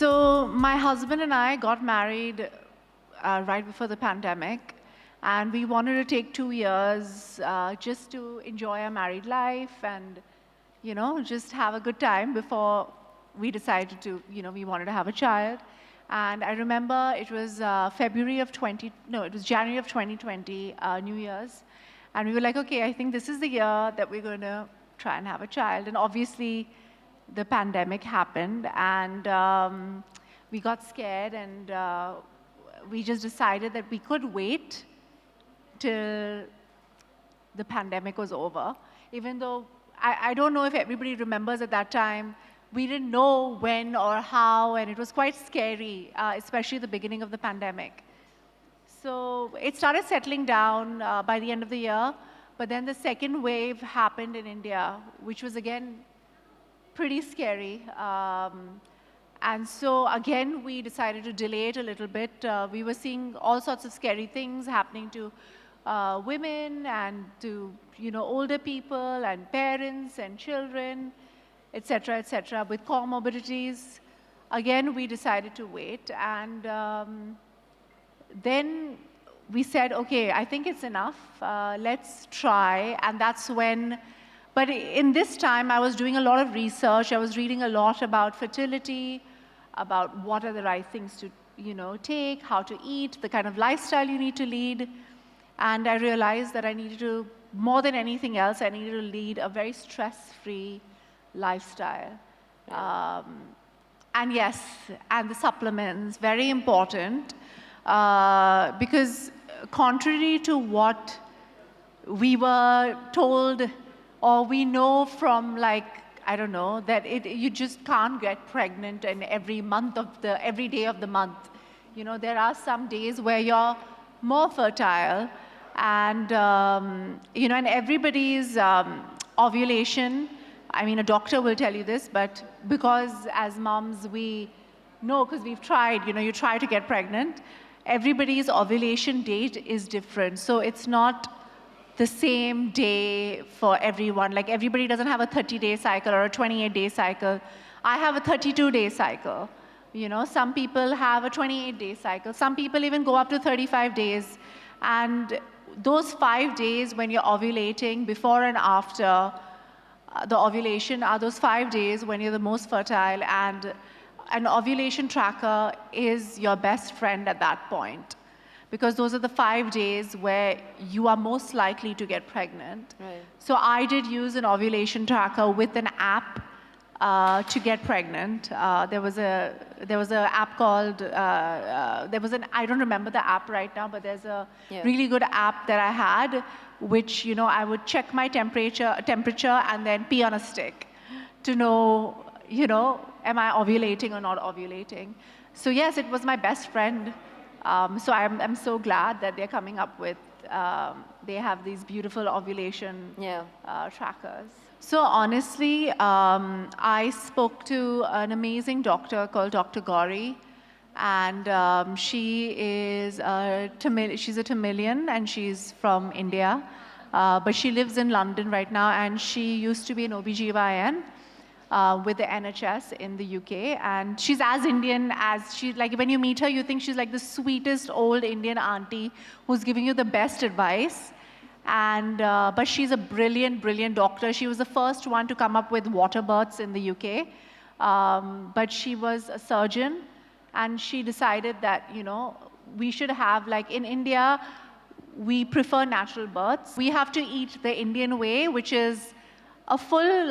So my husband and I got married right before the pandemic, and we wanted to take 2 years just to enjoy our married life and, just have a good time before we decided to, we wanted to have a child. And I remember it was January of 2020, New Year's, and we were like, okay, I think this is the year that we're going to try and have a child. And obviously, the pandemic happened, and we got scared, and we just decided that we could wait till the pandemic was over. Even though I don't know if everybody remembers at that time, we didn't know when or how, and it was quite scary, especially the beginning of the pandemic. So it started settling down by the end of the year, but then the second wave happened in India, which was again pretty scary. And so again, we decided to delay it a little bit. We were seeing all sorts of scary things happening to women and to older people and parents and children, etc., with comorbidities. Again, we decided to wait, and then we said, okay, I think it's enough. Let's try. And that's when. But in this time, I was doing a lot of research. I was reading a lot about fertility, about what are the right things to, take, how to eat, the kind of lifestyle you need to lead. And I realized that I needed to, more than anything else, I needed to lead a very stress-free lifestyle. And yes, and the supplements, very important, because contrary to what we were told, or we know from that you just can't get pregnant in every day of the month. There are some days where you're more fertile, and and everybody's ovulation. I mean, a doctor will tell you this, but because as moms we know, because we've tried. You try to get pregnant. Everybody's ovulation date is different, so it's not the same day for everyone. Like, everybody doesn't have a 30-day cycle or a 28-day cycle. I have a 32-day cycle. Some people have a 28-day cycle. Some people even go up to 35 days. And those 5 days when you're ovulating, before and after the ovulation, are those 5 days when you're the most fertile. And an ovulation tracker is your best friend at that point, because those are the 5 days where you are most likely to get pregnant. Right. So I did use an ovulation tracker with an app to get pregnant. There was a app called, I don't remember the app right now, but there's a really good app that I had, which, I would check my temperature and then pee on a stick to know, am I ovulating or not ovulating? So yes, it was my best friend. So I'm so glad that they're coming up with, they have these beautiful ovulation trackers. So honestly, I spoke to an amazing doctor called Dr. Gauri, and she's a Tamilian, and she's from India, but she lives in London right now, and she used to be an OBGYN. With the NHS in the UK, and she's as Indian as when you meet her, you think she's like the sweetest old Indian auntie who's giving you the best advice. And but she's a brilliant doctor. She was the first one to come up with water births in the UK, but she was a surgeon, and she decided that we should have, in India, we prefer natural births. We have to eat the Indian way, which is a full,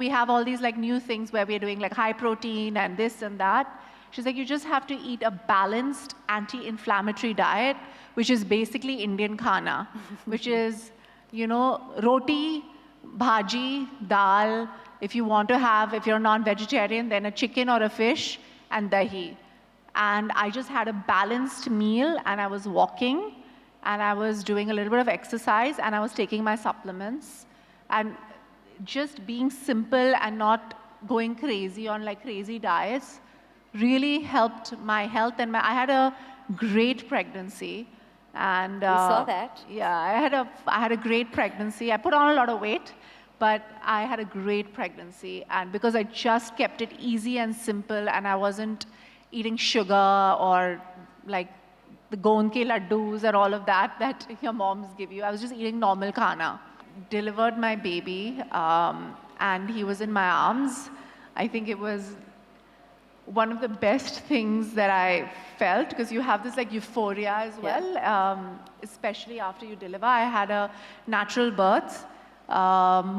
we have all these new things where we're doing high protein and this and that. She's like, you just have to eat a balanced anti-inflammatory diet, which is basically Indian khana, which is, roti, bhaji, dal. If you're non-vegetarian, then a chicken or a fish and dahi. And I just had a balanced meal, and I was walking, and I was doing a little bit of exercise, and I was taking my supplements. And just being simple and not going crazy on crazy diets really helped my health, and I had a great pregnancy. And we saw that. Yeah, I had a great pregnancy. I put on a lot of weight, But I had a great pregnancy, and because I just kept it easy and simple, and I wasn't eating sugar or like the goand ke laddus and all of that your moms give you. I was just eating normal khana. Delivered my baby, and he was in my arms. I think it was one of the best things that I felt, because you have this like euphoria as well, especially after you deliver. I had a natural birth,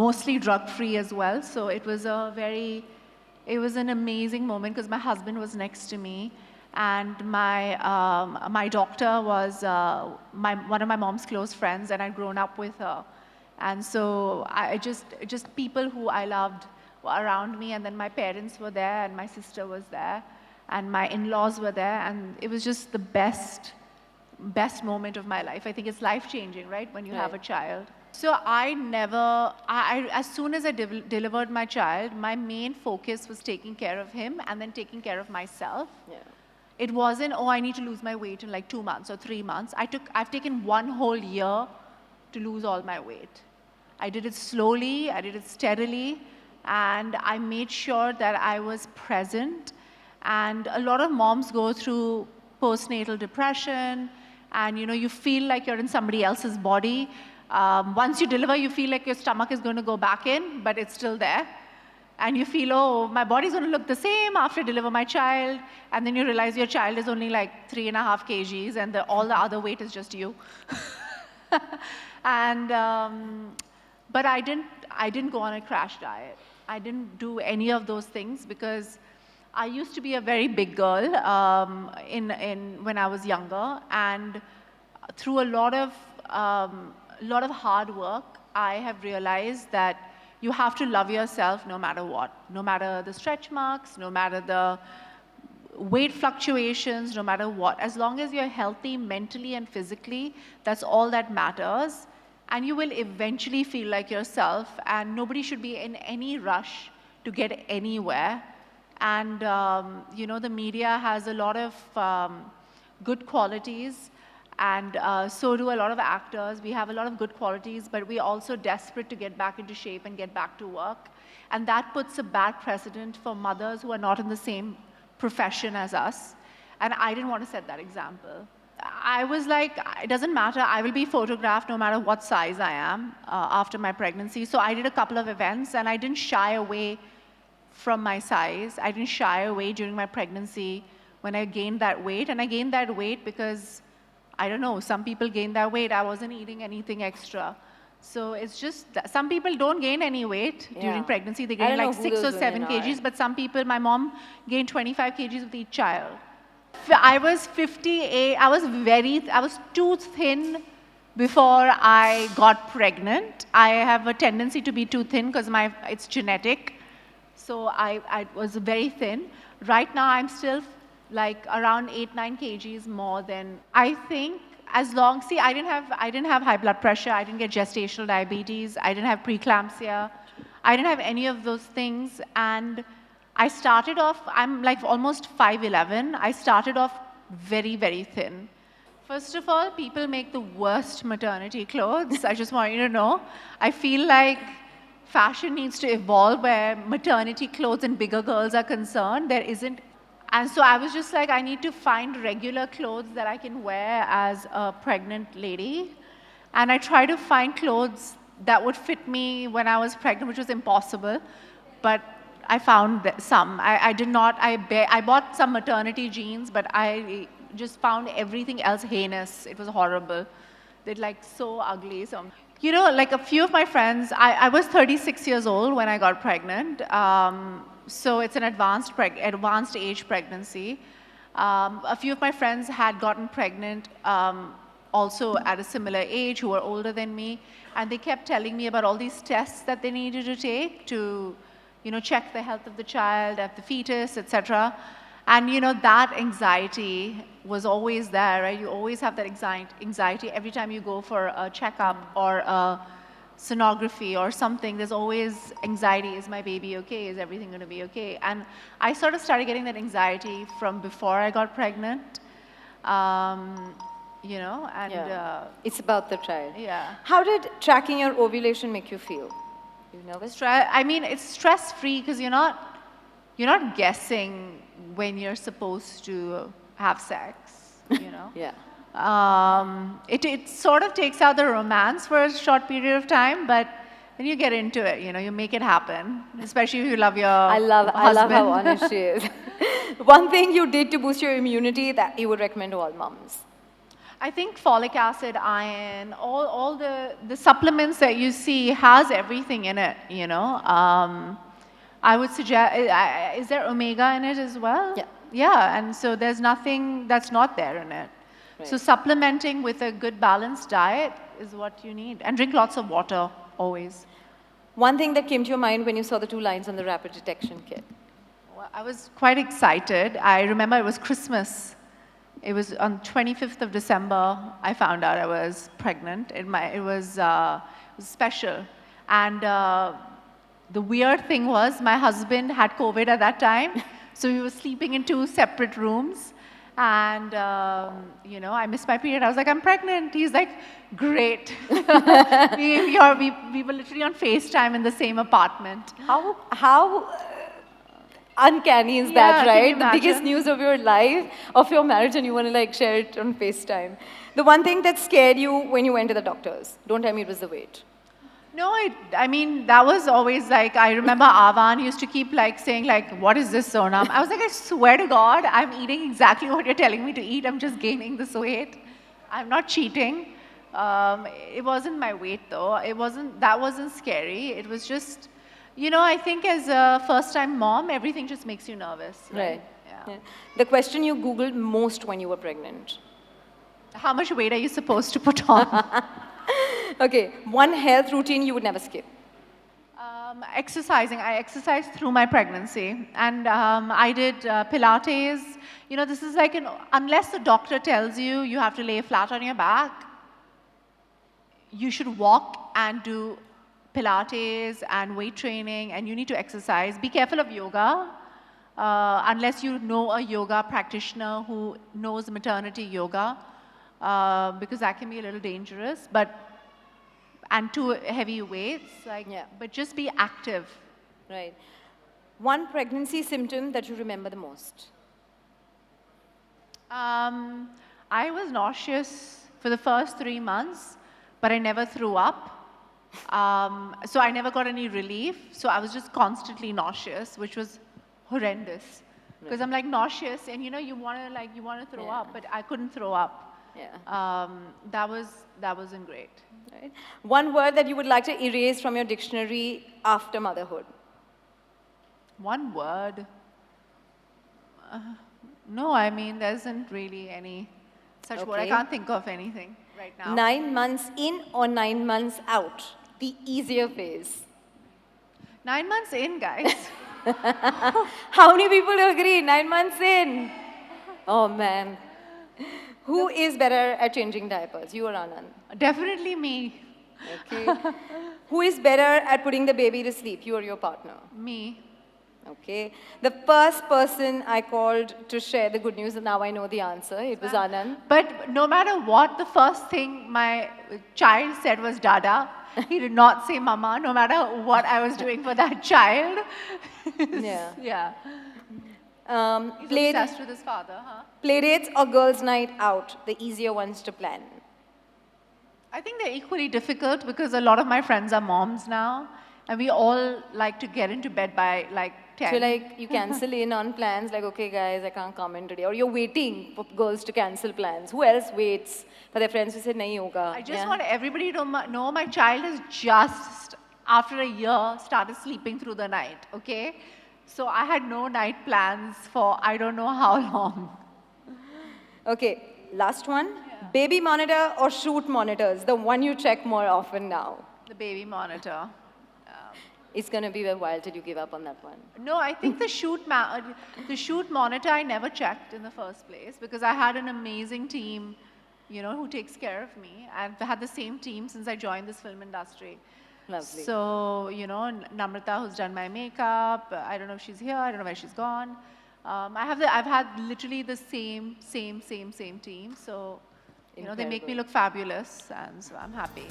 mostly drug-free as well. So it was an amazing moment because my husband was next to me, and my doctor was one of my mom's close friends, and I'd grown up with her. And so I just people who I loved were around me, and then my parents were there, and my sister was there, and my in-laws were there, and it was just the best moment of my life. I think it's life-changing, right, when you have a child. So as soon as I delivered my child, my main focus was taking care of him and then taking care of myself. Yeah. It wasn't, oh, I need to lose my weight in like 2 months or 3 months. I've taken 1 whole year to lose all my weight. I did it slowly, I did it steadily, and I made sure that I was present. And a lot of moms go through postnatal depression, and you feel like you're in somebody else's body. Once you deliver, you feel like your stomach is going to go back in, but it's still there. And you feel, oh, my body's going to look the same after I deliver my child. And then you realize your child is only like 3.5 kgs, and all the other weight is just you. And but I didn't go on a crash diet. I didn't do any of those things because I used to be a very big girl when I was younger, and through a lot of hard work, I have realized that you have to love yourself no matter what, no matter the stretch marks, no matter the weight fluctuations, no matter what. As long as you're healthy mentally and physically, that's all that matters. And you will eventually feel like yourself, and nobody should be in any rush to get anywhere. And, the media has a lot of good qualities, and so do a lot of actors. We have a lot of good qualities, but we're also desperate to get back into shape and get back to work. And that puts a bad precedent for mothers who are not in the same profession as us. And I didn't want to set that example. I was like, it doesn't matter, I will be photographed no matter what size I am after my pregnancy. So I did a couple of events, and I didn't shy away from my size. I didn't shy away during my pregnancy when I gained that weight. And I gained that weight because, I don't know, some people gain that weight. I wasn't eating anything extra. So it's just, some people don't gain any weight during pregnancy. They gain like 6 or 7 kgs, but some people, my mom gained 25 kgs with each child. I was 58, I was too thin before I got pregnant. I have a tendency to be too thin because it's genetic. So I was very thin. Right now I'm still like around 8-9 kgs more than, I think, I didn't have high blood pressure, I didn't get gestational diabetes, I didn't have preeclampsia, I didn't have any of those things. And I started off, I'm like almost 5'11". I started off very, very thin. First of all, people make the worst maternity clothes. I just want you to know. I feel like fashion needs to evolve where maternity clothes and bigger girls are concerned. There isn't. And so I was just like, I need to find regular clothes that I can wear as a pregnant lady. And I tried to find clothes that would fit me when I was pregnant, which was impossible. But I found some. I bought some maternity jeans, but I just found everything else heinous. It was horrible. They're like so ugly. So, like a few of my friends, I was 36 years old when I got pregnant. So it's an advanced age pregnancy. A few of my friends had gotten pregnant also at a similar age, who were older than me. And they kept telling me about all these tests that they needed to take to check the health of the child, of the fetus, etc. And, that anxiety was always there, right? You always have that anxiety every time you go for a checkup or a sonography or something. There's always anxiety. Is my baby okay? Is everything going to be okay? And I sort of started getting that anxiety from before I got pregnant. It's about the child. Yeah. How did tracking your ovulation make you feel? You nervous? I mean, it's stress-free because you're not guessing when you're supposed to have sex, you know? Yeah. It sort of takes out the romance for a short period of time, but then you get into it, you make it happen, especially if you love your I love husband. how honest she is. One thing you did to boost your immunity that you would recommend to all moms. I think folic acid, iron, all the supplements that you see has everything in it, I would suggest, is there omega in it as well? Yeah. Yeah, and so there's nothing that's not there in it. Right. So supplementing with a good balanced diet is what you need. And drink lots of water, always. One thing that came to your mind when you saw the 2 lines on the rapid detection kit. Well, I was quite excited. I remember it was Christmas. It was on 25th of December, I found out I was pregnant. It was special. And the weird thing was my husband had COVID at that time. So we were sleeping in 2 separate rooms. And, I missed my period. I was like, I'm pregnant. He's like, great. we were literally on FaceTime in the same apartment. How uncanny is that, right? The biggest news of your life, of your marriage, and you want to share it on FaceTime. The one thing that scared you when you went to the doctors, don't tell me it was the weight. No, I mean, that was always I remember Avan used to keep saying what is this, Sonam? I was like, I swear to God, I'm eating exactly what you're telling me to eat. I'm just gaining this weight. I'm not cheating. It wasn't my weight though. That wasn't scary. It was just, I think as a first-time mom, everything just makes you nervous. Right. Yeah. The question you Googled most when you were pregnant? How much weight are you supposed to put on? Okay, one health routine you would never skip. Exercising. I exercised through my pregnancy. And I did Pilates. This is unless the doctor tells you you have to lay flat on your back, you should walk and do Pilates and weight training, and you need to exercise. Be careful of yoga. Unless you know a yoga practitioner who knows maternity yoga, because that can be a little dangerous. And too heavy weights, but just be active. Right. One pregnancy symptom that you remember the most? I was nauseous for the first 3 months, but I never threw up. So I never got any relief. So I was just constantly nauseous, which was horrendous. Because I'm nauseous, and you want to throw up, but I couldn't throw up. Yeah. That wasn't great. Right. One word that you would like to erase from your dictionary after motherhood? One word? No, I mean, there isn't really any such word. I can't think of anything right now. 9 months in or 9 months out? The easier phase. 9 months in, guys. How many people agree? 9 months in. Oh, man. Who is better at changing diapers, you or Anand? Definitely me. Okay. Who is better at putting the baby to sleep, you or your partner? Me. Okay. The first person I called to share the good news, and now I know the answer, it was Anand. But no matter what, the first thing my child said was Dada. He did not say Mama, no matter what I was doing for that child. Yeah. He's obsessed with his father, huh? Playdates or girls' night out, the easier ones to plan? I think they're equally difficult because a lot of my friends are moms now, and we all like to get into bed by 10. So you cancel in on plans, okay guys, I can't come in today. Or you're waiting for girls to cancel plans. Who else waits for their friends who say, nahi hoga? I just want everybody to know my child has just, after a year, started sleeping through the night, okay? So I had no night plans for I don't know how long. Okay, last one. Yeah. Baby monitor or shoot monitors, the one you check more often now? The baby monitor. It's going to be a while till you give up on that one. No, I think the shoot monitor I never checked in the first place because I had an amazing team, who takes care of me. I've had the same team since I joined this film industry. Lovely. So, Namrata, who's done my makeup, I don't know if she's here, I don't know where she's gone. I've had literally the same team. So, they make me look fabulous, and so I'm happy.